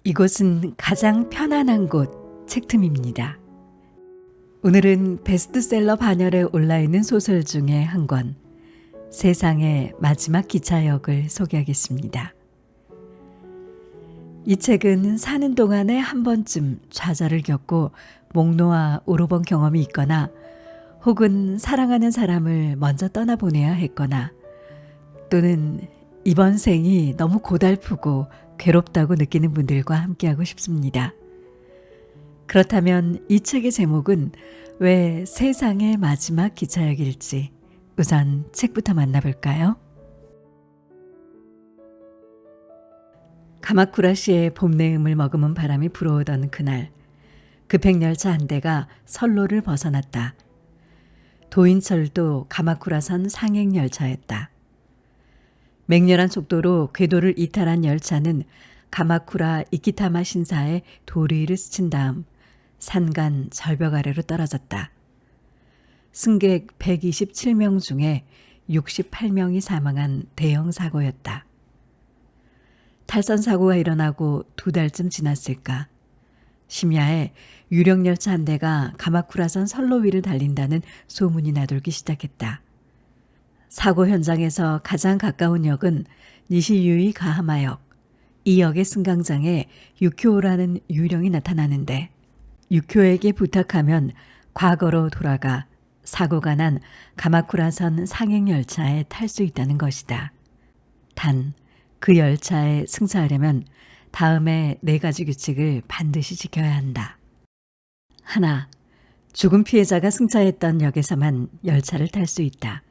이곳은 가장 편안한 곳 책틈입니다. 오늘은 베스트셀러 반열에 올라있는 소설 중에 한 권, 세상의 마지막 기차역을 소개하겠습니다. 이 책은 사는 동안에 한 번쯤 좌절을 겪고 목 놓아 울어본 경험이 있거나 혹은 사랑하는 사람을 먼저 떠나보내야 했거나 또는 이번 생이 너무 고달프고 괴롭다고 느끼는 분들과 함께하고 싶습니다. 그렇다면 이 책의 제목은 왜 세상의 마지막 기차역일지 우선 책부터 만나볼까요? 가마쿠라시의 봄내음을 머금은 바람이 불어오던 그날, 급행열차 한 대가 선로를 벗어났다. 도인철도 가마쿠라선 상행열차였다. 맹렬한 속도로 궤도를 이탈한 열차는 가마쿠라 이키타마 신사의 도리 위를 스친 다음 산간 절벽 아래로 떨어졌다. 승객 127명 중에 68명이 사망한 대형 사고였다. 탈선 사고가 일어나고 2달쯤 지났을까. 심야에 유령열차 한 대가 가마쿠라선 선로 위를 달린다는 소문이 나돌기 시작했다. 사고 현장에서 가장 가까운 역은 니시유이 가하마역. 이 역의 승강장에 유쿄라는 유령이 나타나는데 유쿄에게 부탁하면 과거로 돌아가 사고가 난 가마쿠라선 상행열차에 탈 수 있다는 것이다. 단, 그 열차에 승차하려면 다음에 4가지 규칙을 반드시 지켜야 한다. 하나, 죽은 피해자가 승차했던 역에서만 열차를 탈 수 있다.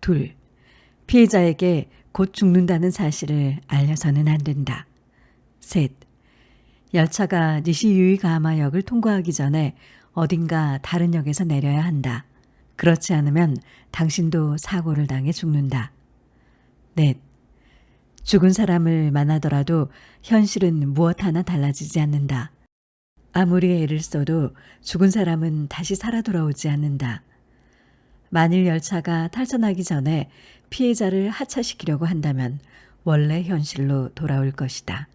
둘, 피해자에게 곧 죽는다는 사실을 알려서는 안 된다. 셋, 열차가 니시유이가하마역을 통과하기 전에 어딘가 다른 역에서 내려야 한다. 그렇지 않으면 당신도 사고를 당해 죽는다. 넷, 죽은 사람을 만나더라도 현실은 무엇 하나 달라지지 않는다. 아무리 애를 써도 죽은 사람은 다시 살아 돌아오지 않는다. 만일 열차가 탈선하기 전에 피해자를 하차시키려고 한다면 원래 현실로 돌아올 것이다.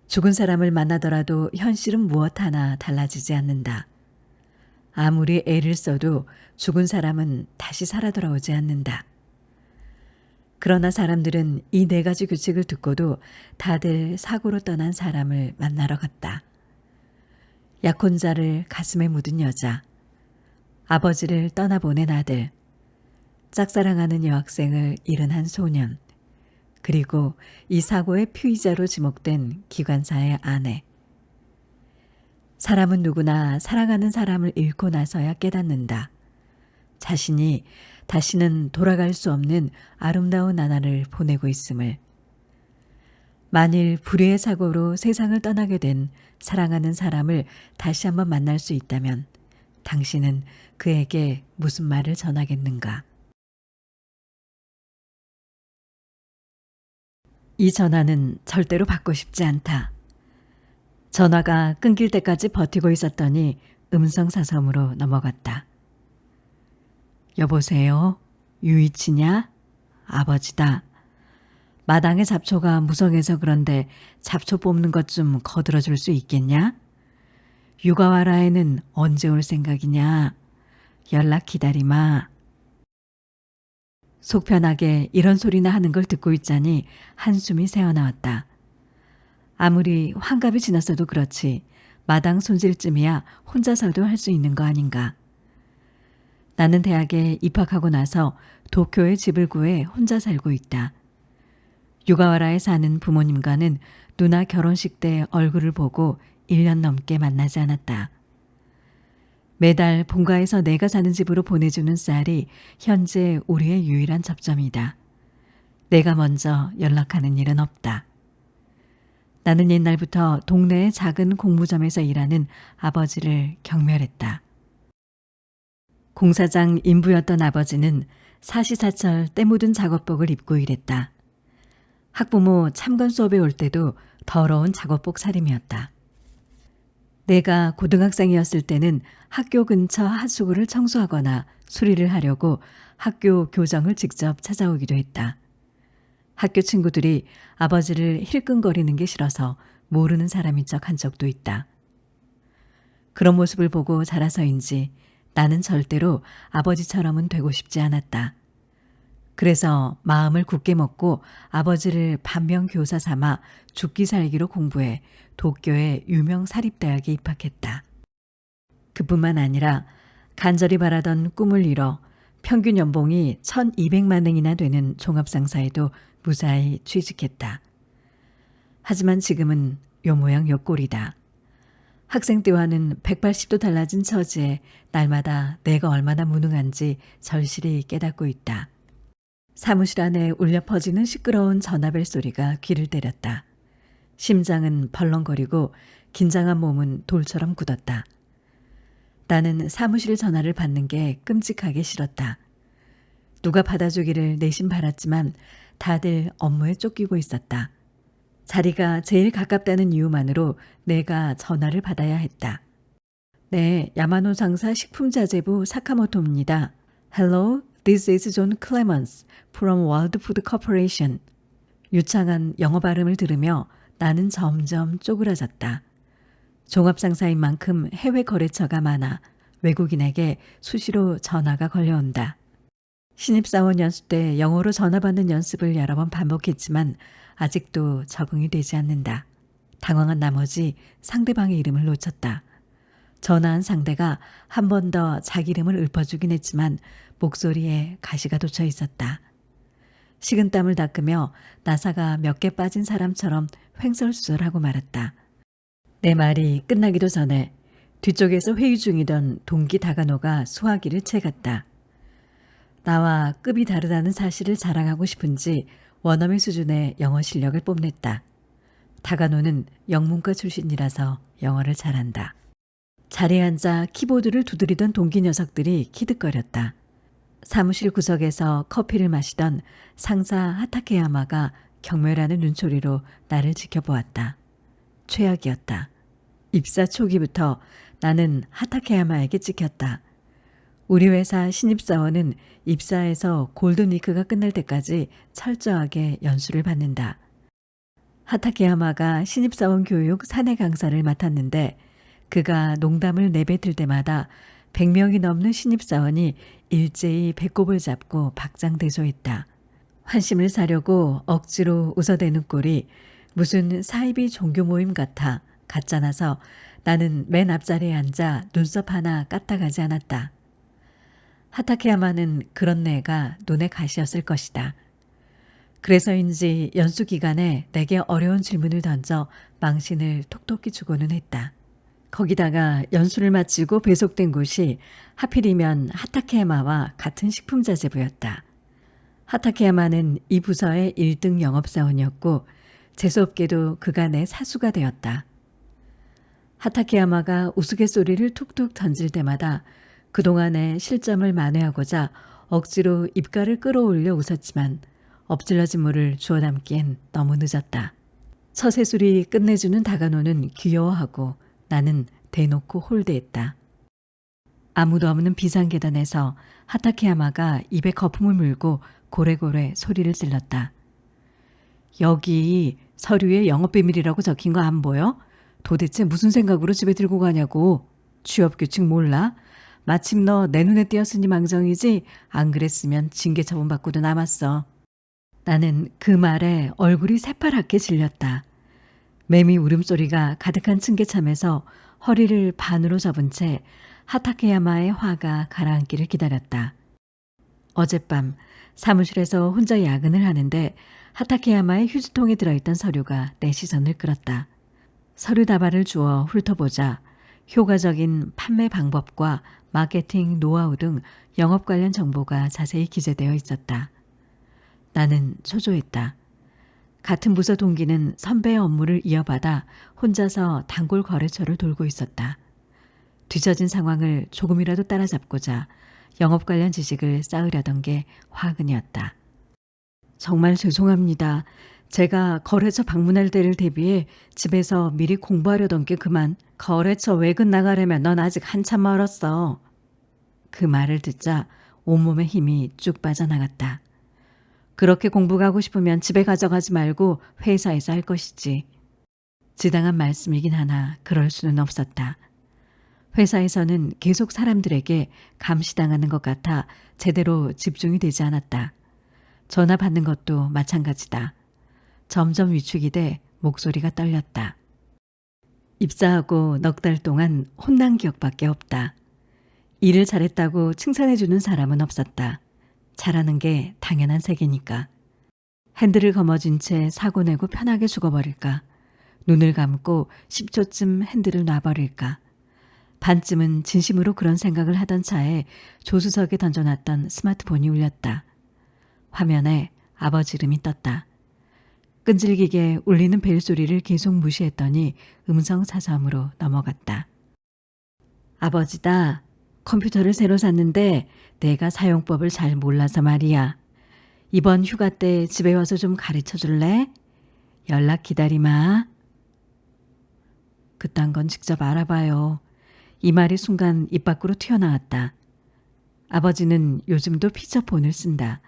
죽은 사람을 만나더라도 현실은 무엇 하나 달라지지 않는다. 아무리 애를 써도 죽은 사람은 다시 살아 돌아오지 않는다. 그러나 사람들은 이 4가지 규칙을 듣고도 다들 사고로 떠난 사람을 만나러 갔다. 약혼자를 가슴에 묻은 여자, 아버지를 떠나보낸 아들, 짝사랑하는 여학생을 잃은 한 소년, 그리고 이 사고의 피의자로 지목된 기관사의 아내. 사람은 누구나 사랑하는 사람을 잃고 나서야 깨닫는다. 자신이 다시는 돌아갈 수 없는 아름다운 나날을 보내고 있음을. 만일 불의의 사고로 세상을 떠나게 된 사랑하는 사람을 다시 한번 만날 수 있다면 당신은 그에게 무슨 말을 전하겠는가? 이 전화는 절대로 받고 싶지 않다. 전화가 끊길 때까지 버티고 있었더니 음성사섬으로 넘어갔다. 여보세요? 유이치냐? 아버지다. 마당의 잡초가 무성해서 그런데 잡초 뽑는 것 좀 거들어줄 수 있겠냐? 유가와라에는 언제 올 생각이냐? 연락 기다리마. 속 편하게 이런 소리나 하는 걸 듣고 있자니 한숨이 새어나왔다. 아무리 환갑이 지났어도 그렇지 마당 손질쯤이야 혼자서도 할 수 있는 거 아닌가. 나는 대학에 입학하고 나서 도쿄에 집을 구해 혼자 살고 있다. 유가와라에 사는 부모님과는 누나 결혼식 때 얼굴을 보고 1년 넘게 만나지 않았다. 매달 본가에서 내가 사는 집으로 보내주는 쌀이 현재 우리의 유일한 접점이다. 내가 먼저 연락하는 일은 없다. 나는 옛날부터 동네의 작은 공무점에서 일하는 아버지를 경멸했다. 공사장 인부였던 아버지는 사시사철 때 묻은 작업복을 입고 일했다. 학부모 참관 수업에 올 때도 더러운 작업복 차림이었다. 내가 고등학생이었을 때는 학교 근처 하수구를 청소하거나 수리를 하려고 학교 교정을 직접 찾아오기도 했다. 학교 친구들이 아버지를 힐끔거리는 게 싫어서 모르는 사람인 척 한 적도 있다. 그런 모습을 보고 자라서인지 나는 절대로 아버지처럼은 되고 싶지 않았다. 그래서 마음을 굳게 먹고 아버지를 반면교사 삼아 죽기 살기로 공부해 도쿄의 유명 사립대학에 입학했다. 그뿐만 아니라 간절히 바라던 꿈을 이뤄 평균 연봉이 1,200만 원이나 되는 종합상사에도 무사히 취직했다. 하지만 지금은 요 모양 요 꼴이다. 학생 때와는 180도 달라진 처지에 날마다 내가 얼마나 무능한지 절실히 깨닫고 있다. 사무실 안에 울려 퍼지는 시끄러운 전화벨 소리가 귀를 때렸다. 심장은 벌렁거리고 긴장한 몸은 돌처럼 굳었다. 나는 사무실 전화를 받는 게 끔찍하게 싫었다. 누가 받아주기를 내심 바랐지만 다들 업무에 쫓기고 있었다. 자리가 제일 가깝다는 이유만으로 내가 전화를 받아야 했다. 네, 야마노 상사 식품자재부 사카모토입니다. Hello, this is John Clemens from World Food Corporation. 유창한 영어 발음을 들으며 나는 점점 쪼그라졌다. 종합상사인 만큼 해외 거래처가 많아 외국인에게 수시로 전화가 걸려온다. 신입사원 연수 때 영어로 전화 받는 연습을 여러 번 반복했지만 아직도 적응이 되지 않는다. 당황한 나머지 상대방의 이름을 놓쳤다. 전화한 상대가 한 번 더 자기 이름을 읊어주긴 했지만 목소리에 가시가 돋쳐 있었다. 식은땀을 닦으며 나사가 몇 개 빠진 사람처럼 횡설수설하고 말았다. 내 말이 끝나기도 전에 뒤쪽에서 회의 중이던 동기 다가노가 수화기를 채갔다. 나와 급이 다르다는 사실을 자랑하고 싶은지 원어민 수준의 영어 실력을 뽐냈다. 다가노는 영문과 출신이라서 영어를 잘한다. 자리에 앉아 키보드를 두드리던 동기 녀석들이 키득거렸다. 사무실 구석에서 커피를 마시던 상사 하타케야마가 경멸하는 눈초리로 나를 지켜보았다. 최악이었다. 입사 초기부터 나는 하타케야마에게 찍혔다. 우리 회사 신입사원은 입사해서 골든위크가 끝날 때까지 철저하게 연수를 받는다. 하타케야마가 신입사원 교육 사내 강사를 맡았는데 그가 농담을 내뱉을 때마다 100명이 넘는 신입사원이 일제히 배꼽을 잡고 박장대소했다. 환심을 사려고 억지로 웃어대는 꼴이 무슨 사이비 종교 모임 같아 가짜나서 나는 맨 앞자리에 앉아 눈썹 하나 까딱하지 않았다. 하타케야마는 그런 내가 눈에 가시였을 것이다. 그래서인지 연수 기간에 내게 어려운 질문을 던져 망신을 톡톡히 주고는 했다. 거기다가 연수를 마치고 배속된 곳이 하필이면 하타케야마와 같은 식품자재부였다. 하타케야마는 이 부서의 1등 영업사원이었고 재수없게도 그가 내 사수가 되었다. 하타케야마가 우스갯소리를 툭툭 던질 때마다 그동안의 실점을 만회하고자 억지로 입가를 끌어올려 웃었지만 엎질러진 물을 주워 담기엔 너무 늦었다. 처세술이 끝내주는 다가노는 귀여워하고 나는 대놓고 홀대했다. 아무도 없는 비상계단에서 하타케야마가 입에 거품을 물고 고래고래 소리를 질렀다. 여기 서류에 영업비밀이라고 적힌 거 안 보여? 도대체 무슨 생각으로 집에 들고 가냐고. 취업규칙 몰라? 마침 너 내 눈에 띄었으니 망정이지 안 그랬으면 징계 처분받고도 남았어. 나는 그 말에 얼굴이 새파랗게 질렸다. 매미 울음소리가 가득한 층계참에서 허리를 반으로 접은 채 하타케야마의 화가 가라앉기를 기다렸다. 어젯밤 사무실에서 혼자 야근을 하는데 하타케야마의 휴지통에 들어있던 서류가 내 시선을 끌었다. 서류 다발을 주워 훑어보자 효과적인 판매 방법과 마케팅 노하우 등 영업 관련 정보가 자세히 기재되어 있었다. 나는 초조했다. 같은 부서 동기는 선배의 업무를 이어받아 혼자서 단골 거래처를 돌고 있었다. 뒤처진 상황을 조금이라도 따라잡고자 영업 관련 지식을 쌓으려던 게 화근이었다. 정말 죄송합니다. 제가 거래처 방문할 때를 대비해 집에서 미리 공부하려던 게 그만. 거래처 외근 나가려면 넌 아직 한참 멀었어. 그 말을 듣자 온몸의 힘이 쭉 빠져나갔다. 그렇게 공부가 하고 싶으면 집에 가져가지 말고 회사에서 할 것이지. 지당한 말씀이긴 하나 그럴 수는 없었다. 회사에서는 계속 사람들에게 감시당하는 것 같아 제대로 집중이 되지 않았다. 전화 받는 것도 마찬가지다. 점점 위축이 돼 목소리가 떨렸다. 입사하고 넉 달 동안 혼난 기억밖에 없다. 일을 잘했다고 칭찬해주는 사람은 없었다. 잘하는 게 당연한 세계니까. 핸들을 거머쥔 채 사고 내고 편하게 죽어버릴까. 눈을 감고 10초쯤 핸들을 놔버릴까. 반쯤은 진심으로 그런 생각을 하던 차에 조수석에 던져놨던 스마트폰이 울렸다. 화면에 아버지 이름이 떴다. 끈질기게 울리는 벨 소리를 계속 무시했더니 음성 사서음으로 넘어갔다. 아버지다. 컴퓨터를 새로 샀는데 내가 사용법을 잘 몰라서 말이야. 이번 휴가 때 집에 와서 좀 가르쳐 줄래? 연락 기다리마. 그딴 건 직접 알아봐요. 이 말이 순간 입 밖으로 튀어나왔다. 아버지는 요즘도 피처폰을 쓴다.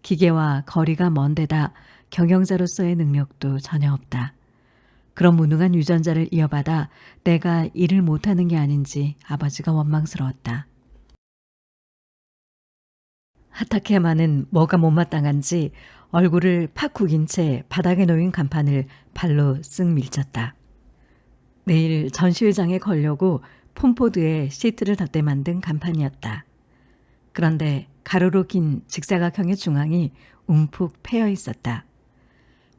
기계와 거리가 먼 데다 경영자로서의 능력도 전혀 없다. 그런 무능한 유전자를 이어받아 내가 일을 못하는 게 아닌지 아버지가 원망스러웠다. 하타케야마는 뭐가 못마땅한지 얼굴을 팍 구긴 채 바닥에 놓인 간판을 발로 쓱 밀쳤다. 내일 전시회장에 걸려고 폼포드에 시트를 덧대 만든 간판이었다. 그런데 가로로 긴 직사각형의 중앙이 움푹 패여 있었다.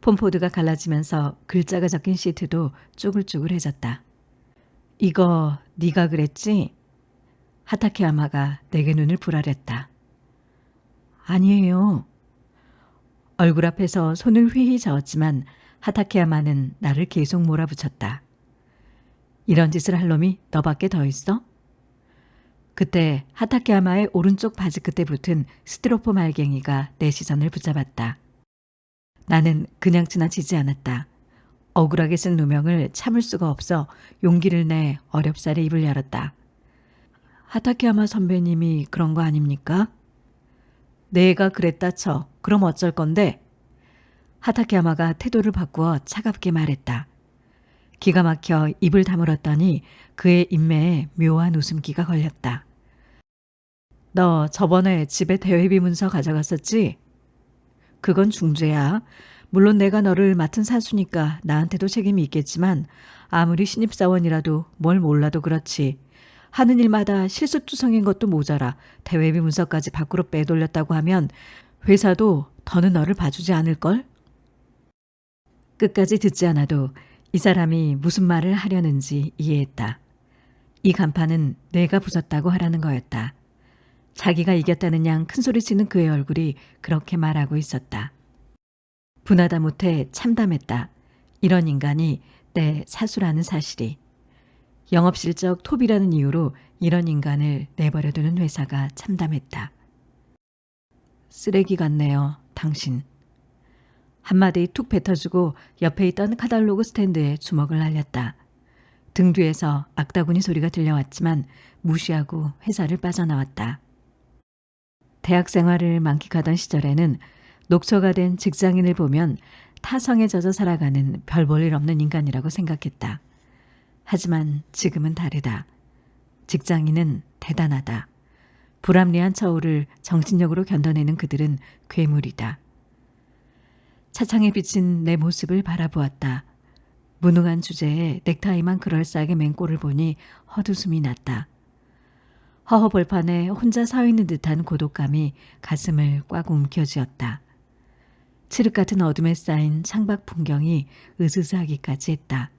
폼포드가 갈라지면서 글자가 적힌 시트도 쭈글쭈글해졌다. 이거 네가 그랬지? 하타케야마가 내게 눈을 부라렸다. 아니에요. 얼굴 앞에서 손을 휘휘 저었지만 하타케야마는 나를 계속 몰아붙였다. 이런 짓을 할 놈이 너밖에 더 있어? 그때 하타케야마의 오른쪽 바지 끝에 붙은 스티로폼 알갱이가 내 시선을 붙잡았다. 나는 그냥 지나치지 않았다. 억울하게 쓴 누명을 참을 수가 없어 용기를 내 어렵사리 입을 열었다. 하타케야마 선배님이 그런 거 아닙니까? 내가 그랬다 쳐. 그럼 어쩔 건데? 하타케야마가 태도를 바꾸어 차갑게 말했다. 기가 막혀 입을 다물었더니 그의 인매에 묘한 웃음기가 걸렸다. 너 저번에 집에 대회비 문서 가져갔었지? 그건 중죄야. 물론 내가 너를 맡은 사수니까 나한테도 책임이 있겠지만 아무리 신입사원이라도 뭘 몰라도 그렇지. 하는 일마다 실수투성인 것도 모자라 대회비 문서까지 밖으로 빼돌렸다고 하면 회사도 더는 너를 봐주지 않을걸? 끝까지 듣지 않아도 이 사람이 무슨 말을 하려는지 이해했다. 이 간판은 내가 부쉈다고 하라는 거였다. 자기가 이겼다는 양 큰소리치는 그의 얼굴이 그렇게 말하고 있었다. 분하다 못해 참담했다. 이런 인간이 내 사수라는 사실이. 영업실적 톱이라는 이유로 이런 인간을 내버려두는 회사가 참담했다. 쓰레기 같네요, 당신. 한마디 툭 뱉어주고 옆에 있던 카탈로그 스탠드에 주먹을 날렸다. 등 뒤에서 악다구니 소리가 들려왔지만 무시하고 회사를 빠져나왔다. 대학 생활을 만끽하던 시절에는 녹초가 된 직장인을 보면 타성에 젖어 살아가는 별 볼 일 없는 인간이라고 생각했다. 하지만 지금은 다르다. 직장인은 대단하다. 불합리한 처우를 정신력으로 견뎌내는 그들은 괴물이다. 차창에 비친 내 모습을 바라보았다. 무능한 주제에 넥타이만 그럴싸하게 맨 꼴을 보니 헛웃음이 났다. 허허벌판에 혼자 서 있는 듯한 고독감이 가슴을 꽉 움켜쥐었다. 칠흑 같은 어둠에 쌓인 창밖 풍경이 으스스하기까지 했다.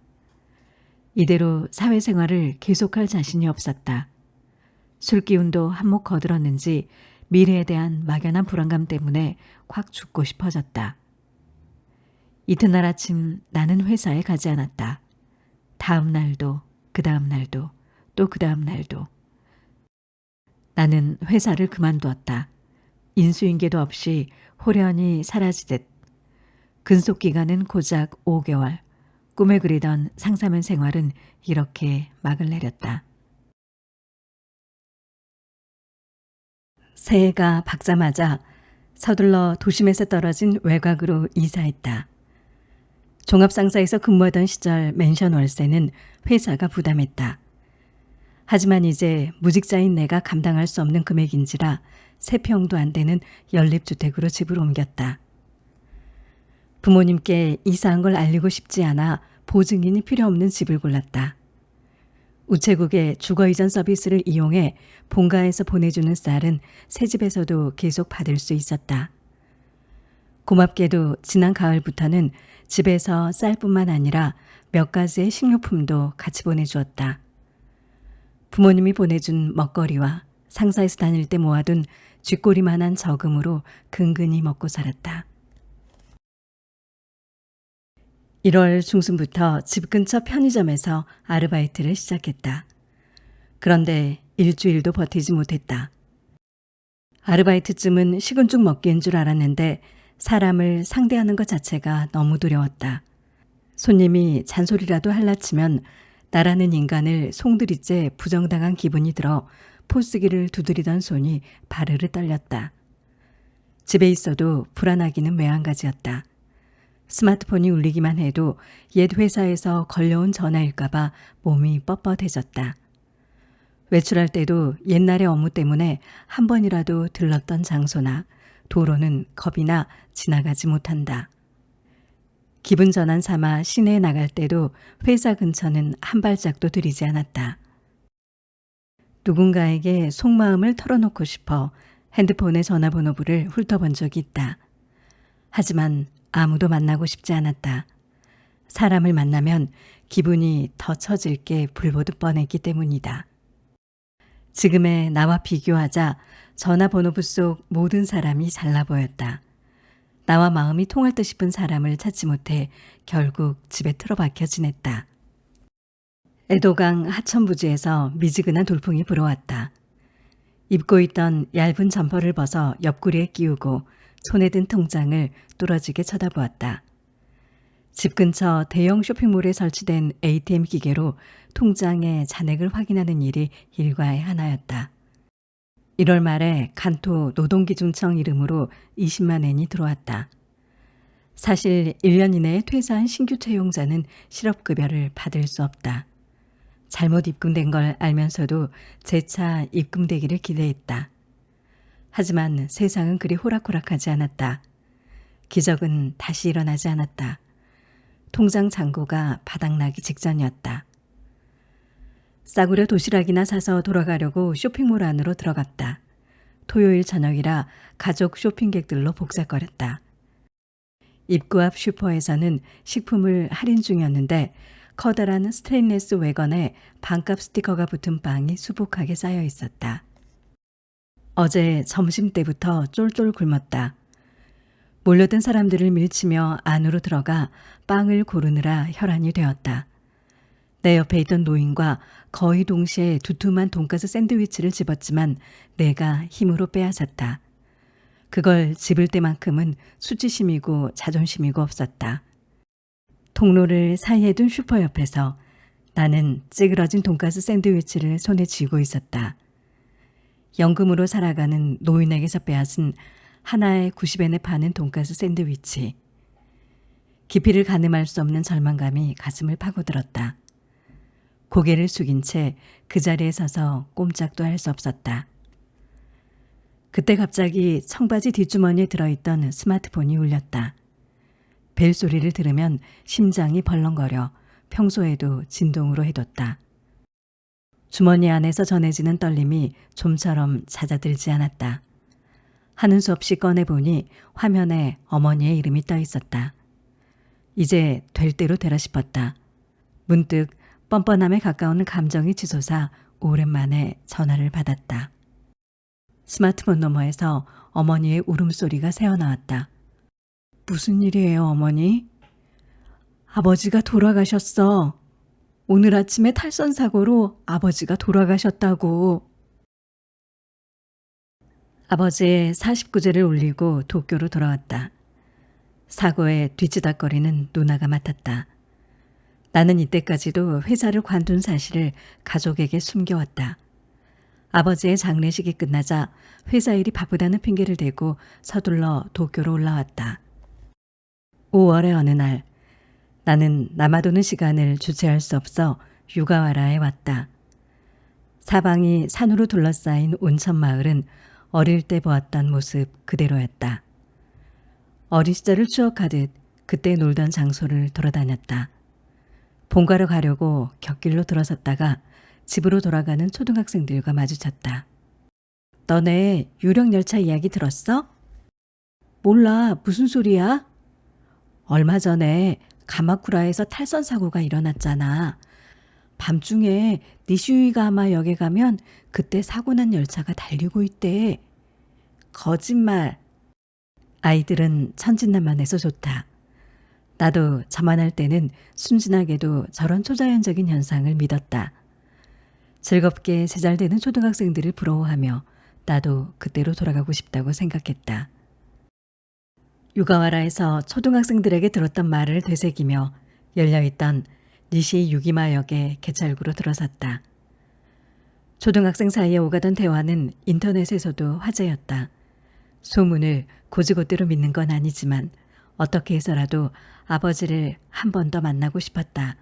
이대로 사회생활을 계속할 자신이 없었다. 술기운도 한몫 거들었는지 미래에 대한 막연한 불안감 때문에 확 죽고 싶어졌다. 이튿날 아침 나는 회사에 가지 않았다. 다음 날도 그 다음 날도 또 그 다음 날도. 나는 회사를 그만두었다. 인수인계도 없이 호련히 사라지듯. 근속기간은 고작 5개월. 꿈에 그리던 상사면 생활은 이렇게 막을 내렸다. 새해가 밝자마자 서둘러 도심에서 떨어진 외곽으로 이사했다. 종합상사에서 근무하던 시절 맨션 월세는 회사가 부담했다. 하지만 이제 무직자인 내가 감당할 수 없는 금액인지라 3평도 안 되는 연립주택으로 집을 옮겼다. 부모님께 이사한 걸 알리고 싶지 않아 보증인이 필요 없는 집을 골랐다. 우체국의 주거 이전 서비스를 이용해 본가에서 보내주는 쌀은 새 집에서도 계속 받을 수 있었다. 고맙게도 지난 가을부터는 집에서 쌀뿐만 아니라 몇 가지의 식료품도 같이 보내주었다. 부모님이 보내준 먹거리와 상사에서 다닐 때 모아둔 쥐꼬리만한 저금으로 근근히 먹고 살았다. 1월 중순부터 집 근처 편의점에서 아르바이트를 시작했다. 그런데 일주일도 버티지 못했다. 아르바이트쯤은 식은 죽 먹기인 줄 알았는데 사람을 상대하는 것 자체가 너무 두려웠다. 손님이 잔소리라도 할라치면 나라는 인간을 송두리째 부정당한 기분이 들어 포스기를 두드리던 손이 바르르 떨렸다. 집에 있어도 불안하기는 매한가지였다. 스마트폰이 울리기만 해도 옛 회사에서 걸려온 전화일까봐 몸이 뻣뻣해졌다. 외출할 때도 옛날의 업무 때문에 한 번이라도 들렀던 장소나 도로는 겁이나 지나가지 못한다. 기분 전환 삼아 시내에 나갈 때도 회사 근처는 한 발짝도 들이지 않았다. 누군가에게 속마음을 털어놓고 싶어 핸드폰의 전화번호부를 훑어본 적이 있다. 하지만 아무도 만나고 싶지 않았다. 사람을 만나면 기분이 더 처질 게 불보듯 뻔했기 때문이다. 지금의 나와 비교하자 전화번호부 속 모든 사람이 잘나 보였다. 나와 마음이 통할 듯 싶은 사람을 찾지 못해 결국 집에 틀어박혀 지냈다. 애도강 하천부지에서 미지근한 돌풍이 불어왔다. 입고 있던 얇은 점퍼를 벗어 옆구리에 끼우고 손에 든 통장을 뚫어지게 쳐다보았다. 집 근처 대형 쇼핑몰에 설치된 ATM 기계로 통장의 잔액을 확인하는 일이 일과의 하나였다. 1월 말에 간토 노동기준청 이름으로 20만 엔이 들어왔다. 사실 1년 이내에 퇴사한 신규 채용자는 실업급여를 받을 수 없다. 잘못 입금된 걸 알면서도 재차 입금되기를 기대했다. 하지만 세상은 그리 호락호락하지 않았다. 기적은 다시 일어나지 않았다. 통장 잔고가 바닥나기 직전이었다. 싸구려 도시락이나 사서 돌아가려고 쇼핑몰 안으로 들어갔다. 토요일 저녁이라 가족 쇼핑객들로 복잡거렸다. 입구 앞 슈퍼에서는 식품을 할인 중이었는데 커다란 스테인리스 외건에 반값 스티커가 붙은 빵이 수북하게 쌓여 있었다. 어제 점심때부터 쫄쫄 굶었다. 몰려든 사람들을 밀치며 안으로 들어가 빵을 고르느라 혈안이 되었다. 내 옆에 있던 노인과 거의 동시에 두툼한 돈가스 샌드위치를 집었지만 내가 힘으로 빼앗았다. 그걸 집을 때만큼은 수치심이고 자존심이고 없었다. 통로를 사이에 둔 슈퍼 옆에서 나는 찌그러진 돈가스 샌드위치를 손에 쥐고 있었다. 연금으로 살아가는 노인에게서 빼앗은 하나에 90엔에 파는 돈가스 샌드위치. 깊이를 가늠할 수 없는 절망감이 가슴을 파고들었다. 고개를 숙인 채 그 자리에 서서 꼼짝도 할 수 없었다. 그때 갑자기 청바지 뒷주머니에 들어있던 스마트폰이 울렸다. 벨소리를 들으면 심장이 벌렁거려 평소에도 진동으로 해뒀다. 주머니 안에서 전해지는 떨림이 좀처럼 잦아들지 않았다. 하는 수 없이 꺼내보니 화면에 어머니의 이름이 떠 있었다. 이제 될 대로 되라 싶었다. 문득 뻔뻔함에 가까운 감정이 치솟아 오랜만에 전화를 받았다. 스마트폰 너머에서 어머니의 울음소리가 새어나왔다. 무슨 일이에요, 어머니? 아버지가 돌아가셨어. 오늘 아침에 탈선 사고로 아버지가 돌아가셨다고. 아버지의 49제를 올리고 도쿄로 돌아왔다. 사고에 뒤치다거리는 누나가 맡았다. 나는 이때까지도 회사를 관둔 사실을 가족에게 숨겨왔다. 아버지의 장례식이 끝나자 회사 일이 바쁘다는 핑계를 대고 서둘러 도쿄로 올라왔다. 5월의 어느 날 나는 남아도는 시간을 주체할 수 없어 유가와라에 왔다. 사방이 산으로 둘러싸인 온천 마을은 어릴 때 보았던 모습 그대로였다. 어린 시절을 추억하듯 그때 놀던 장소를 돌아다녔다. 본가로 가려고 곁길로 들어섰다가 집으로 돌아가는 초등학생들과 마주쳤다. 너네 유령열차 이야기 들었어? 몰라, 무슨 소리야? 얼마 전에 가마쿠라에서 탈선 사고가 일어났잖아. 밤중에 니슈이가마 역에 가면 그때 사고 난 열차가 달리고 있대. 거짓말. 아이들은 천진난만해서 좋다. 나도 자만할 때는 순진하게도 저런 초자연적인 현상을 믿었다. 즐겁게 제잘되는 초등학생들을 부러워하며 나도 그때로 돌아가고 싶다고 생각했다. 유가와라에서 초등학생들에게 들었던 말을 되새기며 열려있던 니시 유기마역의 개찰구로 들어섰다. 초등학생 사이에 오가던 대화는 인터넷에서도 화제였다. 소문을 곧이곧대로 믿는 건 아니지만 어떻게 해서라도 아버지를 한 번 더 만나고 싶었다.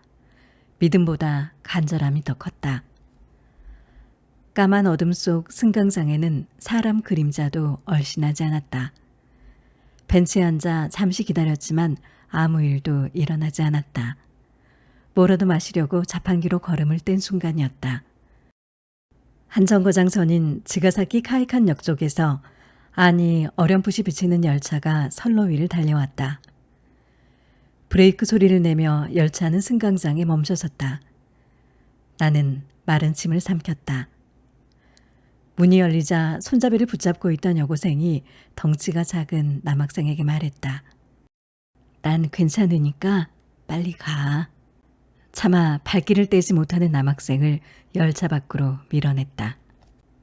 믿음보다 간절함이 더 컸다. 까만 어둠 속 승강장에는 사람 그림자도 얼씬하지 않았다. 벤치에 앉아 잠시 기다렸지만 아무 일도 일어나지 않았다. 뭐라도 마시려고 자판기로 걸음을 뗀 순간이었다. 한 정거장선인 지가사키 카이칸 역 쪽에서 아니 어렴풋이 비치는 열차가 선로 위를 달려왔다. 브레이크 소리를 내며 열차는 승강장에 멈춰섰다. 나는 마른 침을 삼켰다. 문이 열리자 손잡이를 붙잡고 있던 여고생이 덩치가 작은 남학생에게 말했다. 난 괜찮으니까 빨리 가. 차마 발길을 떼지 못하는 남학생을 열차 밖으로 밀어냈다.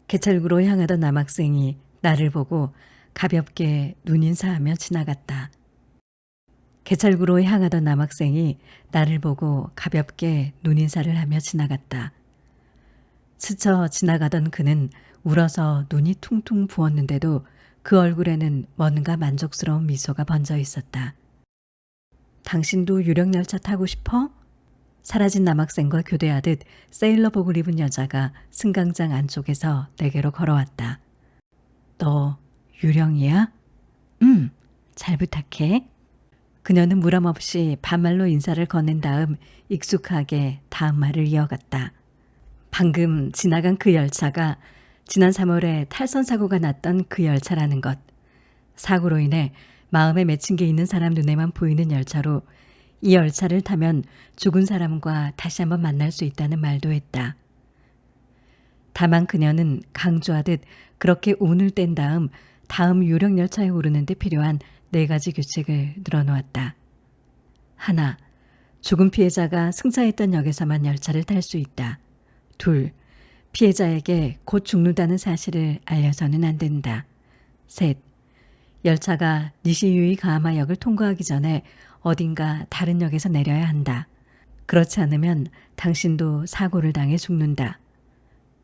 개찰구로 향하던 남학생이 나를 보고 가볍게 눈인사하며 지나갔다. 개찰구로 향하던 남학생이 나를 보고 가볍게 눈인사를 하며 지나갔다. 스쳐 지나가던 그는 울어서 눈이 퉁퉁 부었는데도 그 얼굴에는 뭔가 만족스러운 미소가 번져 있었다. 당신도 유령열차 타고 싶어? 사라진 남학생과 교대하듯 세일러복을 입은 여자가 승강장 안쪽에서 내게로 걸어왔다. 너 유령이야? 잘 부탁해. 그녀는 무람없이 반말로 인사를 건넨 다음 익숙하게 다음 말을 이어갔다. 방금 지나간 그 열차가 지난 3월에 탈선 사고가 났던 그 열차라는 것. 사고로 인해 마음에 맺힌 게 있는 사람 눈에만 보이는 열차로 이 열차를 타면 죽은 사람과 다시 한번 만날 수 있다는 말도 했다. 다만 그녀는 강조하듯 그렇게 운을 뗀 다음 유령 열차에 오르는 데 필요한 4가지 규칙을 늘어놓았다. 하나, 죽은 피해자가 승차했던 역에서만 열차를 탈 수 있다. 둘, 피해자에게 곧 죽는다는 사실을 알려서는 안 된다. 셋, 열차가 니시유이 가하마역을 통과하기 전에 어딘가 다른 역에서 내려야 한다. 그렇지 않으면 당신도 사고를 당해 죽는다.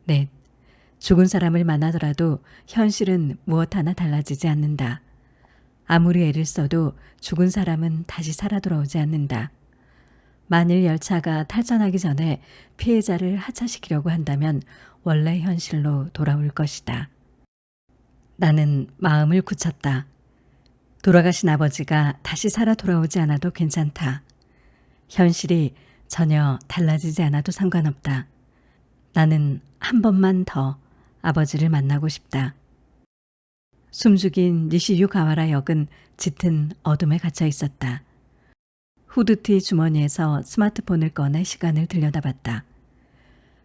넷, 죽은 사람을 만나더라도 현실은 무엇 하나 달라지지 않는다. 아무리 애를 써도 죽은 사람은 다시 살아 돌아오지 않는다. 만일 열차가 탈선하기 전에 피해자를 하차시키려고 한다면 원래 현실로 돌아올 것이다. 나는 마음을 굳혔다. 돌아가신 아버지가 다시 살아 돌아오지 않아도 괜찮다. 현실이 전혀 달라지지 않아도 상관없다. 나는 한 번만 더 아버지를 만나고 싶다. 숨죽인 니시유 가와라 역은 짙은 어둠에 갇혀 있었다. 후드티 주머니에서 스마트폰을 꺼내 시간을 들여다봤다.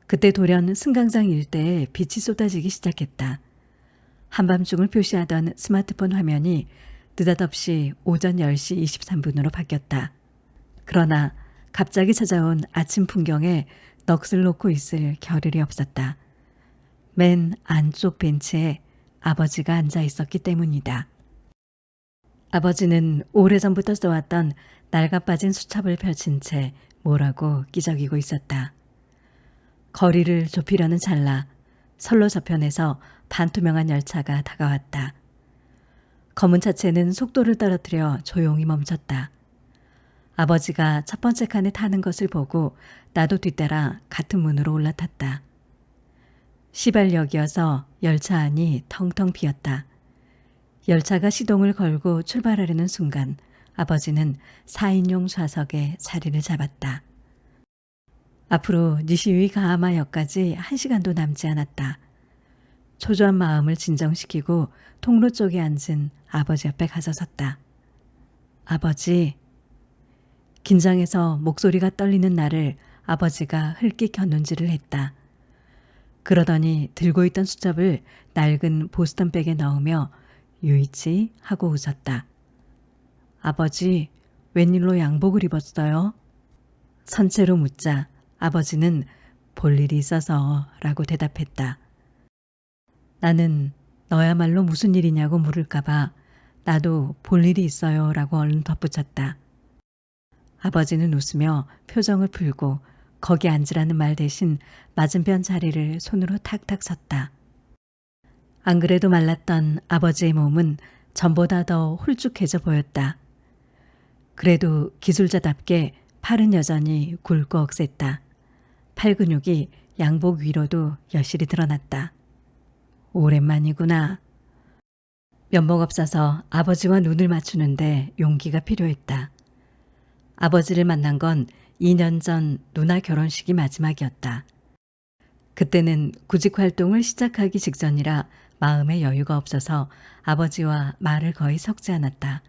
그때 돌연 승강장 일대에 빛이 쏟아지기 시작했다. 한밤중을 표시하던 스마트폰 화면이 느닷없이 오전 10시 23분으로 바뀌었다. 그러나 갑자기 찾아온 아침 풍경에 넋을 놓고 있을 겨를이 없었다. 맨 안쪽 벤치에 아버지가 앉아 있었기 때문이다. 아버지는 오래전부터 써왔던 낡아빠진 수첩을 펼친 채 뭐라고 끼적이고 있었다. 거리를 좁히려는 찰나 선로 저편에서 반투명한 열차가 다가왔다. 검은 차체는 속도를 떨어뜨려 조용히 멈췄다. 아버지가 첫 번째 칸에 타는 것을 보고 나도 뒤따라 같은 문으로 올라탔다. 시발역이어서 열차 안이 텅텅 비었다. 열차가 시동을 걸고 출발하려는 순간 아버지는 4인용 좌석에 자리를 잡았다. 앞으로 니시위 가하마역까지 1시간도 남지 않았다. 초조한 마음을 진정시키고 통로 쪽에 앉은 아버지 옆에 가서 섰다. 아버지. 긴장해서 목소리가 떨리는 나를 아버지가 흘낏 겼는지를 했다. 그러더니 들고 있던 수첩을 낡은 보스턴백에 넣으며 유이치 하고 웃었다. 아버지, 웬일로 양복을 입었어요? 선체로 묻자 아버지는 볼 일이 있어서 라고 대답했다. 나는 너야말로 무슨 일이냐고 물을까봐 나도 볼 일이 있어요 라고 얼른 덧붙였다. 아버지는 웃으며 표정을 풀고 거기 앉으라는 말 대신 맞은편 자리를 손으로 탁탁 섰다. 안 그래도 말랐던 아버지의 몸은 전보다 더 홀쭉해져 보였다. 그래도 기술자답게 팔은 여전히 굵고 억셌다. 팔 근육이 양복 위로도 여실히 드러났다. 오랜만이구나. 면목 없어서 아버지와 눈을 맞추는데 용기가 필요했다. 아버지를 만난 건 2년 전 누나 결혼식이 마지막이었다. 그때는 구직 활동을 시작하기 직전이라 마음에 여유가 없어서 아버지와 말을 거의 섞지 않았다.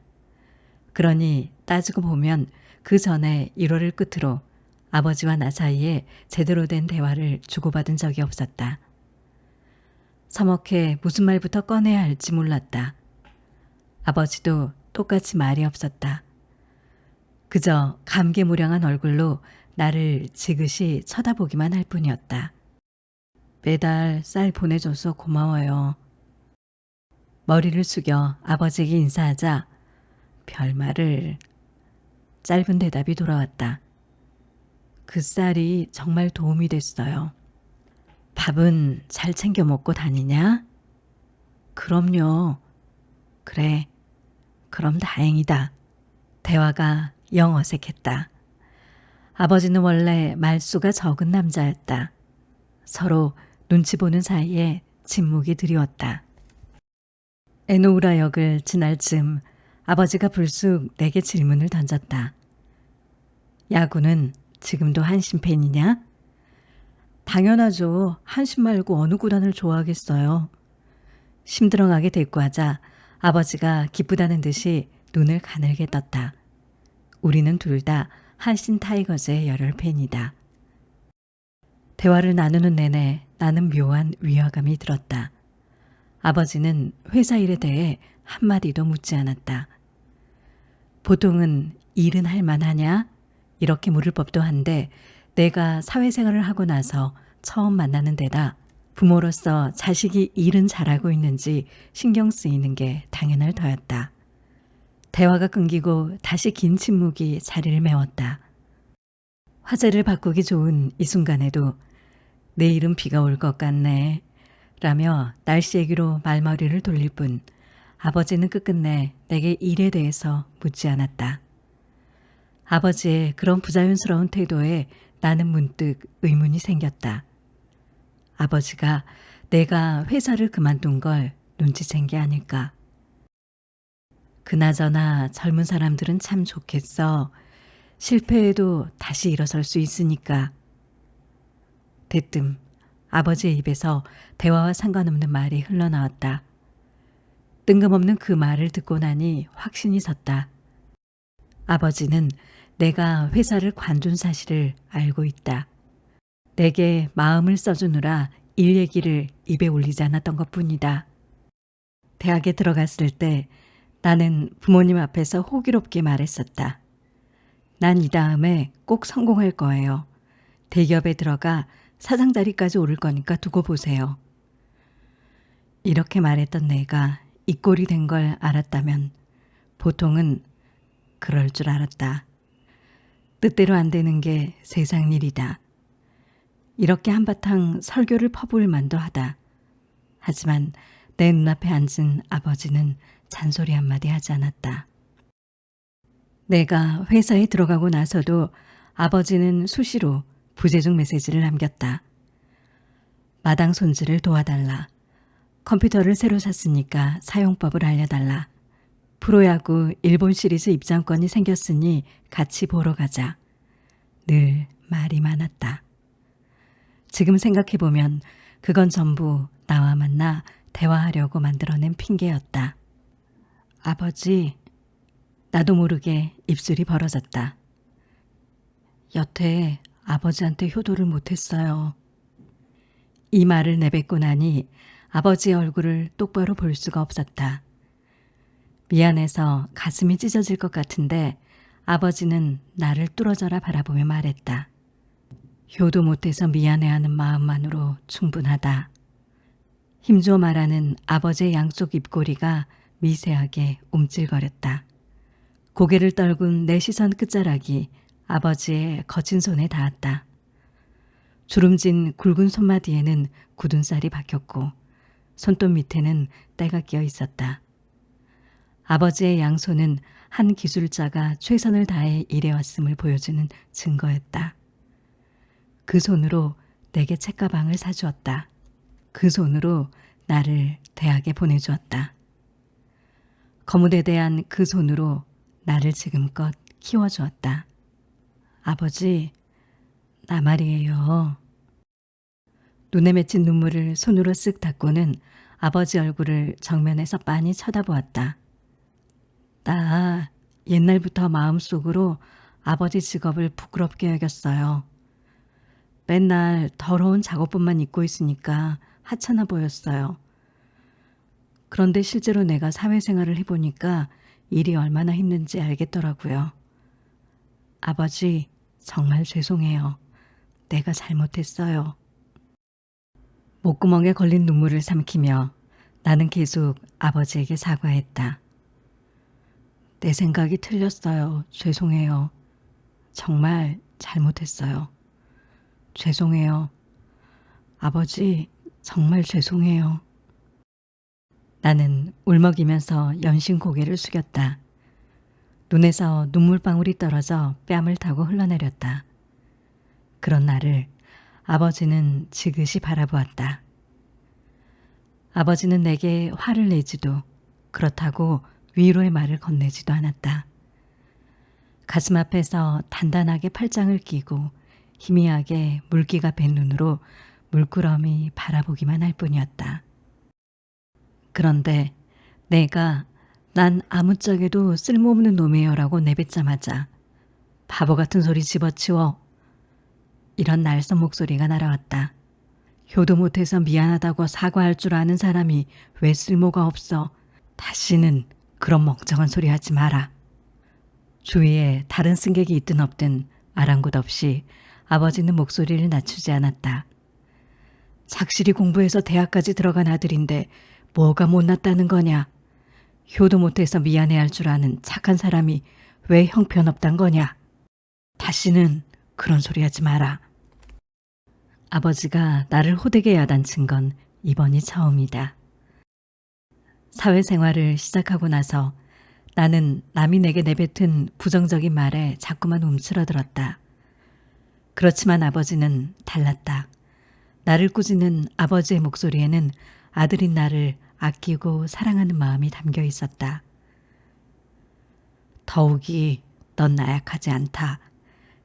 그러니 따지고 보면 그 전에 1월을 끝으로 아버지와 나 사이에 제대로 된 대화를 주고받은 적이 없었다. 서먹해 무슨 말부터 꺼내야 할지 몰랐다. 아버지도 똑같이 말이 없었다. 그저 감개무량한 얼굴로 나를 지그시 쳐다보기만 할 뿐이었다. 매달 쌀 보내줘서 고마워요. 머리를 숙여 아버지에게 인사하자 별말을. 짧은 대답이 돌아왔다. 그 쌀이 정말 도움이 됐어요. 밥은 잘 챙겨 먹고 다니냐? 그럼요. 그래. 그럼 다행이다. 대화가 영 어색했다. 아버지는 원래 말수가 적은 남자였다. 서로 눈치 보는 사이에 침묵이 드리웠다. 에노우라 역을 지날 즈음 아버지가 불쑥 내게 질문을 던졌다. 야구는 지금도 한신 팬이냐? 당연하죠. 한신 말고 어느 구단을 좋아하겠어요. 심드렁하게 대꾸하자 아버지가 기쁘다는 듯이 눈을 가늘게 떴다. 우리는 둘 다 한신 타이거즈의 열혈 팬이다. 대화를 나누는 내내 나는 묘한 위화감이 들었다. 아버지는 회사 일에 대해 한마디도 묻지 않았다. 보통은 일은 할 만하냐? 이렇게 물을 법도 한데 내가 사회생활을 하고 나서 처음 만나는 데다 부모로서 자식이 일은 잘하고 있는지 신경 쓰이는 게 당연할 터였다. 대화가 끊기고 다시 긴 침묵이 자리를 메웠다. 화제를 바꾸기 좋은 이 순간에도 내일은 비가 올 것 같네 라며 날씨 얘기로 말머리를 돌릴 뿐 아버지는 끝끝내 내게 일에 대해서 묻지 않았다. 아버지의 그런 부자연스러운 태도에 나는 문득 의문이 생겼다. 아버지가 내가 회사를 그만둔 걸 눈치챈 게 아닐까. 그나저나 젊은 사람들은 참 좋겠어. 실패해도 다시 일어설 수 있으니까. 대뜸 아버지의 입에서 대화와 상관없는 말이 흘러나왔다. 뜬금없는 그 말을 듣고 나니 확신이 섰다. 아버지는 내가 회사를 관둔 사실을 알고 있다. 내게 마음을 써주느라 일 얘기를 입에 올리지 않았던 것뿐이다. 대학에 들어갔을 때 나는 부모님 앞에서 호기롭게 말했었다. 난 이 다음에 꼭 성공할 거예요. 대기업에 들어가 사장 자리까지 오를 거니까 두고 보세요. 이렇게 말했던 내가 이 꼴이 된 걸 알았다면 보통은 그럴 줄 알았다. 뜻대로 안 되는 게 세상 일이다. 이렇게 한바탕 설교를 퍼부을 만도 하다. 하지만 내 눈앞에 앉은 아버지는 잔소리 한마디 하지 않았다. 내가 회사에 들어가고 나서도 아버지는 수시로 부재중 메시지를 남겼다. 마당 손질을 도와달라. 컴퓨터를 새로 샀으니까 사용법을 알려달라. 프로야구 일본 시리즈 입장권이 생겼으니 같이 보러 가자. 늘 말이 많았다. 지금 생각해보면 그건 전부 나와 만나 대화하려고 만들어낸 핑계였다. 아버지, 나도 모르게 입술이 벌어졌다. 여태 아버지한테 효도를 못했어요. 이 말을 내뱉고 나니 아버지의 얼굴을 똑바로 볼 수가 없었다. 미안해서 가슴이 찢어질 것 같은데 아버지는 나를 뚫어져라 바라보며 말했다. 효도 못해서 미안해하는 마음만으로 충분하다. 힘주어 말하는 아버지의 양쪽 입꼬리가 미세하게 움찔거렸다. 고개를 떨군 내 시선 끝자락이 아버지의 거친 손에 닿았다. 주름진 굵은 손마디에는 굳은 살이 박혔고 손톱 밑에는 때가 끼어 있었다. 아버지의 양손은 한 기술자가 최선을 다해 일해왔음을 보여주는 증거였다. 그 손으로 내게 책가방을 사주었다. 그 손으로 나를 대학에 보내주었다. 거무에 대한 그 손으로 나를 지금껏 키워주었다. 아버지, 나 말이에요. 눈에 맺힌 눈물을 손으로 쓱 닦고는 아버지 얼굴을 정면에서 빤히 쳐다보았다. 나 옛날부터 마음속으로 아버지 직업을 부끄럽게 여겼어요. 맨날 더러운 작업복만 입고 있으니까 하찮아 보였어요. 그런데 실제로 내가 사회생활을 해보니까 일이 얼마나 힘든지 알겠더라고요. 아버지, 정말 죄송해요. 내가 잘못했어요. 목구멍에 걸린 눈물을 삼키며 나는 계속 아버지에게 사과했다. 내 생각이 틀렸어요. 죄송해요. 정말 잘못했어요. 죄송해요. 아버지, 정말 죄송해요. 나는 울먹이면서 연신 고개를 숙였다. 눈에서 눈물방울이 떨어져 뺨을 타고 흘러내렸다. 그런 나를 아버지는 지그시 바라보았다. 아버지는 내게 화를 내지도 그렇다고 위로의 말을 건네지도 않았다. 가슴 앞에서 단단하게 팔짱을 끼고 희미하게 물기가 밴 눈으로 물끄러미 바라보기만 할 뿐이었다. 그런데 내가 난 아무짝에도 쓸모없는 놈이에요라고 내뱉자마자 바보 같은 소리 집어치워. 이런 날선 목소리가 날아왔다. 효도 못해서 미안하다고 사과할 줄 아는 사람이 왜 쓸모가 없어. 다시는 그런 멍청한 소리 하지 마라. 주위에 다른 승객이 있든 없든 아랑곳 없이 아버지는 목소리를 낮추지 않았다. 착실히 공부해서 대학까지 들어간 아들인데 뭐가 못났다는 거냐. 효도 못해서 미안해할 줄 아는 착한 사람이 왜 형편없단 거냐. 다시는 그런 소리 하지 마라. 아버지가 나를 호되게 야단친 건 이번이 처음이다. 사회생활을 시작하고 나서 나는 남이 내게 내뱉은 부정적인 말에 자꾸만 움츠러들었다. 그렇지만 아버지는 달랐다. 나를 꾸짖는 아버지의 목소리에는 아들인 나를 아끼고 사랑하는 마음이 담겨 있었다. 더욱이 넌 나약하지 않다.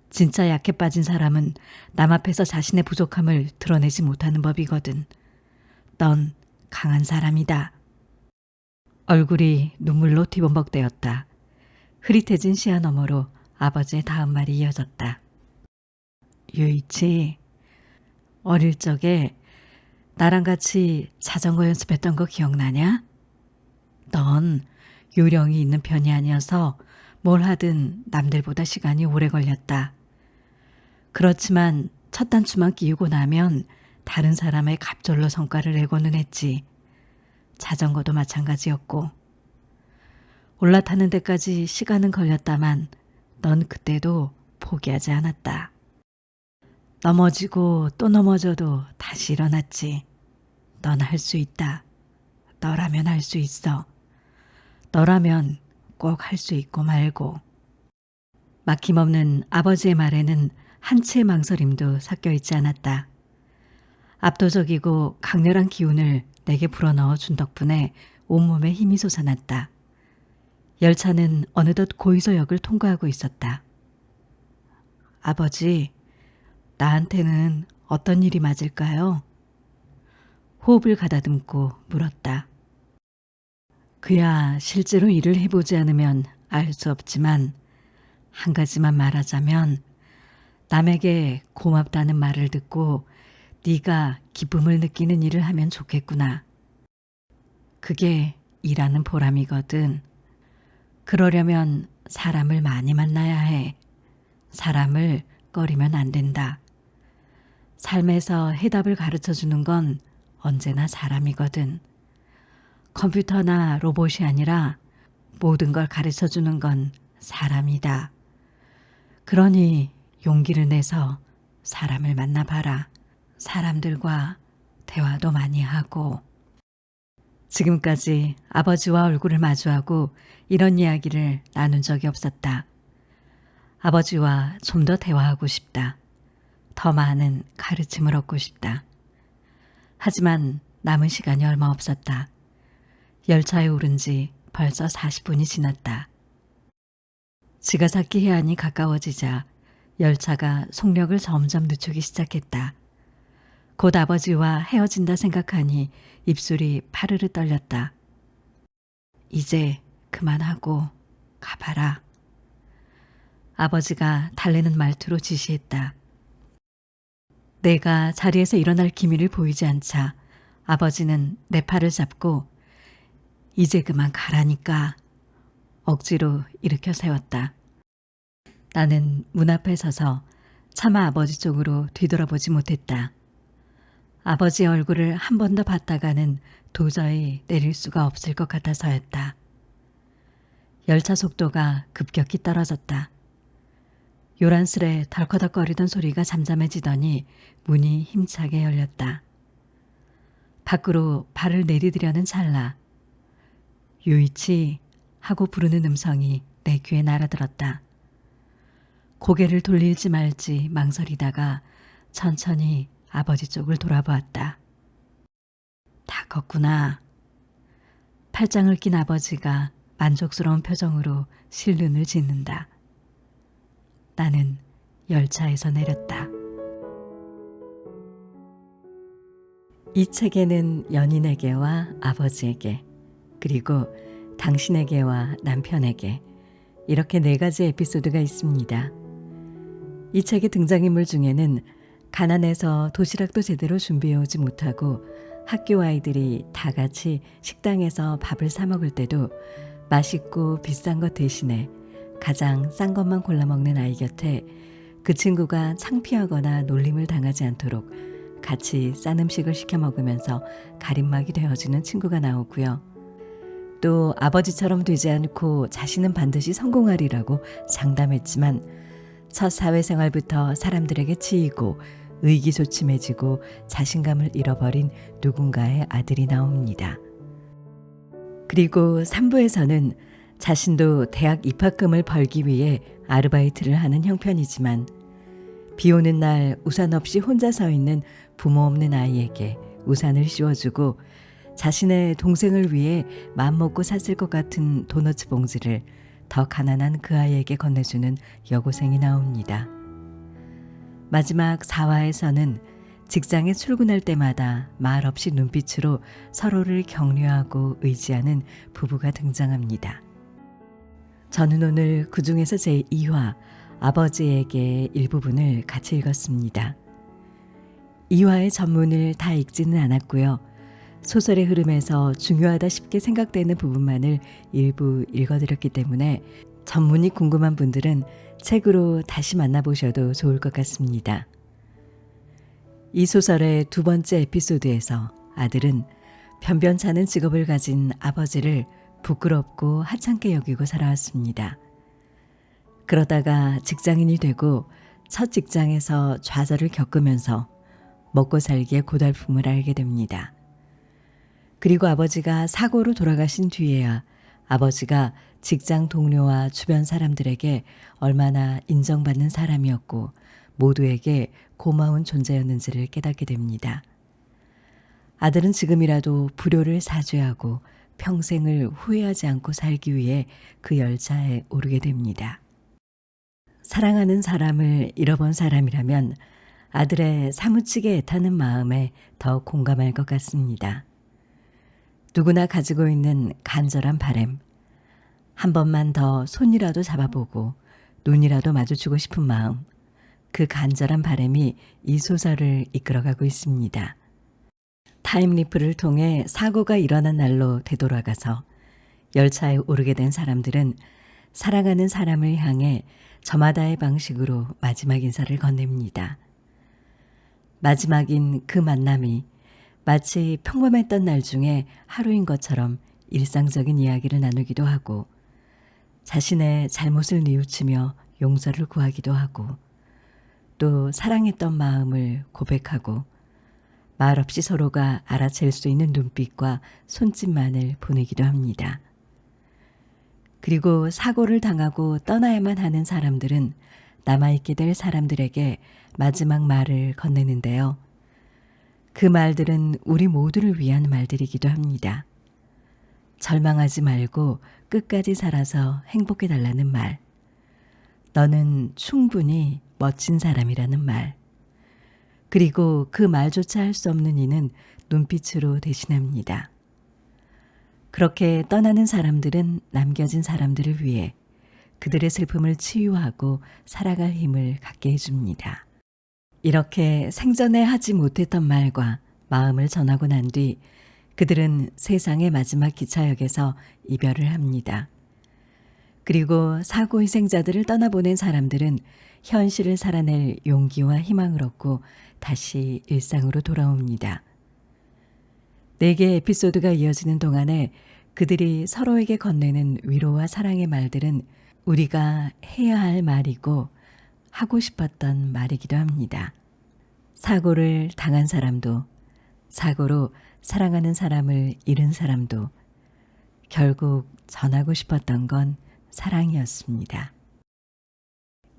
진짜 약해 빠진 사람은 남 앞에서 자신의 부족함을 드러내지 못하는 법이거든. 넌 강한 사람이다. 얼굴이 눈물로 뒤범벅되었다. 흐릿해진 시야 너머로 아버지의 다음 말이 이어졌다. 유이치, 어릴 적에 나랑 같이 자전거 연습했던 거 기억나냐? 넌 요령이 있는 편이 아니어서 뭘 하든 남들보다 시간이 오래 걸렸다. 그렇지만 첫 단추만 끼우고 나면 다른 사람의 갑절로 성과를 내고는 했지. 자전거도 마찬가지였고. 올라타는 데까지 시간은 걸렸다만 넌 그때도 포기하지 않았다. 넘어지고 또 넘어져도 다시 일어났지. 넌 할 수 있다. 너라면 할 수 있어. 너라면 꼭 할 수 있고 말고. 막힘없는 아버지의 말에는 한치의 망설임도 섞여 있지 않았다. 압도적이고 강렬한 기운을 내게 불어넣어 준 덕분에 온몸에 힘이 솟아났다. 열차는 어느덧 고이소역을 통과하고 있었다. 아버지, 나한테는 어떤 일이 맞을까요? 호흡을 가다듬고 물었다. 그야 실제로 일을 해보지 않으면 알 수 없지만 한 가지만 말하자면 남에게 고맙다는 말을 듣고 네가 기쁨을 느끼는 일을 하면 좋겠구나. 그게 일하는 보람이거든. 그러려면 사람을 많이 만나야 해. 사람을 꺼리면 안 된다. 삶에서 해답을 가르쳐 주는 건 언제나 사람이거든. 컴퓨터나 로봇이 아니라 모든 걸 가르쳐 주는 건 사람이다. 그러니 용기를 내서 사람을 만나봐라. 사람들과 대화도 많이 하고. 지금까지 아버지와 얼굴을 마주하고 이런 이야기를 나눈 적이 없었다. 아버지와 좀 더 대화하고 싶다. 더 많은 가르침을 얻고 싶다. 하지만 남은 시간이 얼마 없었다. 열차에 오른 지 벌써 40분이 지났다. 지가사키 해안이 가까워지자 열차가 속력을 점점 늦추기 시작했다. 곧 아버지와 헤어진다 생각하니 입술이 파르르 떨렸다. 이제 그만하고 가봐라. 아버지가 달래는 말투로 지시했다. 내가 자리에서 일어날 기미를 보이지 않자 아버지는 내 팔을 잡고 이제 그만 가라니까 억지로 일으켜 세웠다. 나는 문 앞에 서서 차마 아버지 쪽으로 뒤돌아보지 못했다. 아버지의 얼굴을 한 번 더 봤다가는 도저히 내릴 수가 없을 것 같아서였다. 열차 속도가 급격히 떨어졌다. 요란스레 덜커덕거리던 소리가 잠잠해지더니 문이 힘차게 열렸다. 밖으로 발을 내디디려는 찰나 유이치 하고 부르는 음성이 내 귀에 날아들었다. 고개를 돌릴지 말지 망설이다가 천천히 아버지 쪽을 돌아보았다. 다 컸구나. 팔짱을 낀 아버지가 만족스러운 표정으로 실눈을 짓는다. 나는 열차에서 내렸다. 이 책에는 연인에게와 아버지에게 그리고 당신에게와 남편에게 이렇게 4가지 에피소드가 있습니다. 이 책의 등장인물 중에는 가난해서 도시락도 제대로 준비해오지 못하고 학교 아이들이 다 같이 식당에서 밥을 사 먹을 때도 맛있고 비싼 것 대신에 가장 싼 것만 골라 먹는 아이 곁에 그 친구가 창피하거나 놀림을 당하지 않도록 같이 싼 음식을 시켜 먹으면서 가림막이 되어주는 친구가 나오고요. 또 아버지처럼 되지 않고 자신은 반드시 성공하리라고 장담했지만 첫 사회생활부터 사람들에게 치이고 의기소침해지고 자신감을 잃어버린 누군가의 아들이 나옵니다. 그리고 3부에서는 자신도 대학 입학금을 벌기 위해 아르바이트를 하는 형편이지만 비 오는 날 우산 없이 혼자 서 있는 부모 없는 아이에게 우산을 씌워주고 자신의 동생을 위해 맘먹고 샀을 것 같은 도너츠 봉지를 더 가난한 그 아이에게 건네주는 여고생이 나옵니다. 마지막 4화에서는 직장에 출근할 때마다 말없이 눈빛으로 서로를 격려하고 의지하는 부부가 등장합니다. 저는 오늘 그 중에서 제2화 아버지에게 일부분을 같이 읽었습니다. 2화의 전문을 다 읽지는 않았고요. 소설의 흐름에서 중요하다 싶게 생각되는 부분만을 일부 읽어드렸기 때문에 전문이 궁금한 분들은 책으로 다시 만나보셔도 좋을 것 같습니다. 이 소설의 2번째 에피소드에서 아들은 변변찮은 직업을 가진 아버지를 부끄럽고 하찮게 여기고 살아왔습니다. 그러다가 직장인이 되고 첫 직장에서 좌절을 겪으면서 먹고 살기의 고달픔을 알게 됩니다. 그리고 아버지가 사고로 돌아가신 뒤에야 아버지가 직장 동료와 주변 사람들에게 얼마나 인정받는 사람이었고 모두에게 고마운 존재였는지를 깨닫게 됩니다. 아들은 지금이라도 불효를 사죄하고 평생을 후회하지 않고 살기 위해 그 열차에 오르게 됩니다. 사랑하는 사람을 잃어본 사람이라면 아들의 사무치게 애타는 마음에 더 공감할 것 같습니다. 누구나 가지고 있는 간절한 바람, 한 번만 더 손이라도 잡아보고 눈이라도 마주치고 싶은 마음, 그 간절한 바람이 이 소설을 이끌어가고 있습니다. 타임리프를 통해 사고가 일어난 날로 되돌아가서 열차에 오르게 된 사람들은 사랑하는 사람을 향해 저마다의 방식으로 마지막 인사를 건넵니다. 마지막인 그 만남이 마치 평범했던 날 중에 하루인 것처럼 일상적인 이야기를 나누기도 하고 자신의 잘못을 뉘우치며 용서를 구하기도 하고 또 사랑했던 마음을 고백하고 말없이 서로가 알아챌 수 있는 눈빛과 손짓만을 보내기도 합니다. 그리고 사고를 당하고 떠나야만 하는 사람들은 남아있게 될 사람들에게 마지막 말을 건네는데요. 그 말들은 우리 모두를 위한 말들이기도 합니다. 절망하지 말고 끝까지 살아서 행복해달라는 말. 너는 충분히 멋진 사람이라는 말. 그리고 그 말조차 할 수 없는 이는 눈빛으로 대신합니다. 그렇게 떠나는 사람들은 남겨진 사람들을 위해 그들의 슬픔을 치유하고 살아갈 힘을 갖게 해줍니다. 이렇게 생전에 하지 못했던 말과 마음을 전하고 난 뒤 그들은 세상의 마지막 기차역에서 이별을 합니다. 그리고 사고 희생자들을 떠나보낸 사람들은 현실을 살아낼 용기와 희망을 얻고 다시 일상으로 돌아옵니다. 4개의 에피소드가 이어지는 동안에 그들이 서로에게 건네는 위로와 사랑의 말들은 우리가 해야 할 말이고 하고 싶었던 말이기도 합니다. 사고를 당한 사람도, 사고로 사랑하는 사람을 잃은 사람도 결국 전하고 싶었던 건 사랑이었습니다.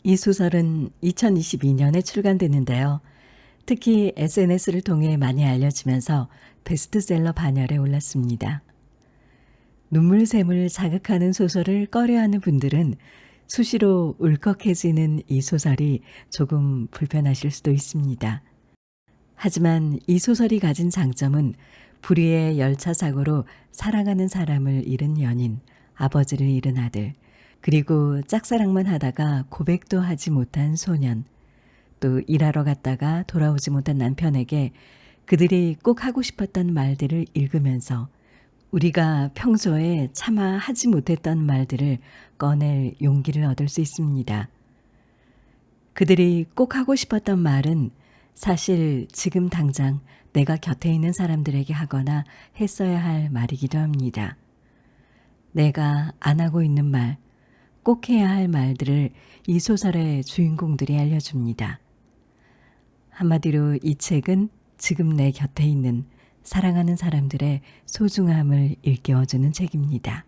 이 소설은 2022년에 출간됐는데요. 특히 SNS를 통해 많이 알려지면서 베스트셀러 반열에 올랐습니다. 눈물샘을 자극하는 소설을 꺼려하는 분들은 수시로 울컥해지는 이 소설이 조금 불편하실 수도 있습니다. 하지만 이 소설이 가진 장점은 불의의 열차 사고로 사랑하는 사람을 잃은 연인, 아버지를 잃은 아들, 그리고 짝사랑만 하다가 고백도 하지 못한 소년, 또 일하러 갔다가 돌아오지 못한 남편에게 그들이 꼭 하고 싶었던 말들을 읽으면서 우리가 평소에 차마 하지 못했던 말들을 꺼낼 용기를 얻을 수 있습니다. 그들이 꼭 하고 싶었던 말은 사실 지금 당장 내가 곁에 있는 사람들에게 하거나 했어야 할 말이기도 합니다. 내가 안 하고 있는 말, 꼭 해야 할 말들을 이 소설의 주인공들이 알려줍니다. 한마디로 이 책은 지금 내 곁에 있는 사랑하는 사람들의 소중함을 일깨워주는 책입니다.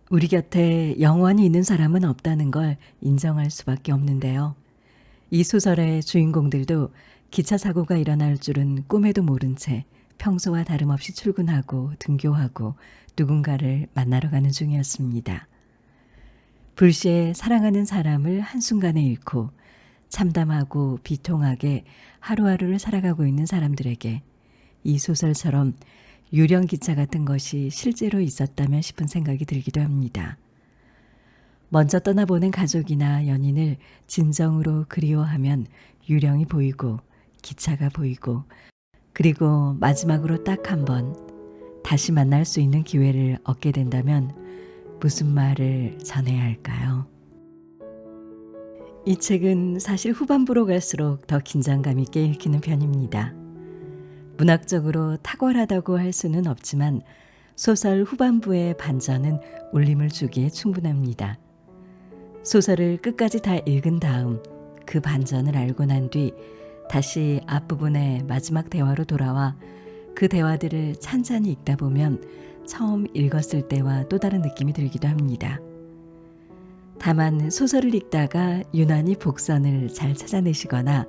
우리 곁에 영원히 있는 사람은 없다는 걸 인정할 수밖에 없는데요. 이 소설의 주인공들도 기차 사고가 일어날 줄은 꿈에도 모른 채 평소와 다름없이 출근하고 등교하고 누군가를 만나러 가는 중이었습니다. 불시에 사랑하는 사람을 한순간에 잃고 참담하고 비통하게 하루하루를 살아가고 있는 사람들에게 이 소설처럼 유령 기차 같은 것이 실제로 있었다면 싶은 생각이 들기도 합니다. 먼저 떠나보낸 가족이나 연인을 진정으로 그리워하면 유령이 보이고 기차가 보이고 그리고 마지막으로 딱 한 번 다시 만날 수 있는 기회를 얻게 된다면 무슨 말을 전해야 할까요? 이 책은 사실 후반부로 갈수록 더 긴장감 있게 읽히는 편입니다. 문학적으로 탁월하다고 할 수는 없지만 소설 후반부의 반전은 울림을 주기에 충분합니다. 소설을 끝까지 다 읽은 다음 그 반전을 알고 난 뒤 다시 앞부분의 마지막 대화로 돌아와 그 대화들을 찬찬히 읽다 보면 처음 읽었을 때와 또 다른 느낌이 들기도 합니다. 다만 소설을 읽다가 유난히 복선을 잘 찾아내시거나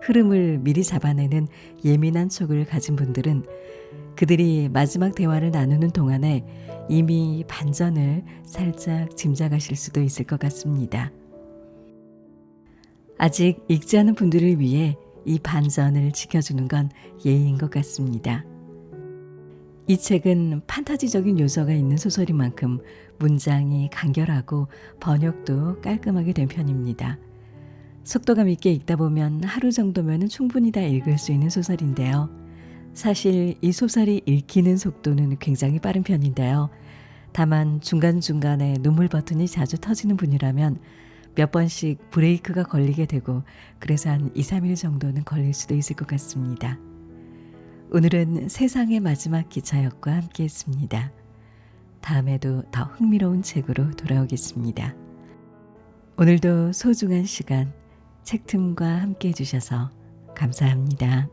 흐름을 미리 잡아내는 예민한 촉을 가진 분들은 그들이 마지막 대화를 나누는 동안에 이미 반전을 살짝 짐작하실 수도 있을 것 같습니다. 아직 읽지 않은 분들을 위해 이 반전을 지켜주는 건 예의인 것 같습니다. 이 책은 판타지적인 요소가 있는 소설인 만큼 문장이 간결하고 번역도 깔끔하게 된 편입니다. 속도감 있게 읽다 보면 하루 정도면 충분히 다 읽을 수 있는 소설인데요. 사실 이 소설이 읽히는 속도는 굉장히 빠른 편인데요. 다만 중간중간에 눈물 버튼이 자주 터지는 분이라면 몇 번씩 브레이크가 걸리게 되고 그래서 한 2, 3일 정도는 걸릴 수도 있을 것 같습니다. 오늘은 세상의 마지막 기차역과 함께했습니다. 다음에도 더 흥미로운 책으로 돌아오겠습니다. 오늘도 소중한 시간 책틈과 함께 해주셔서 감사합니다.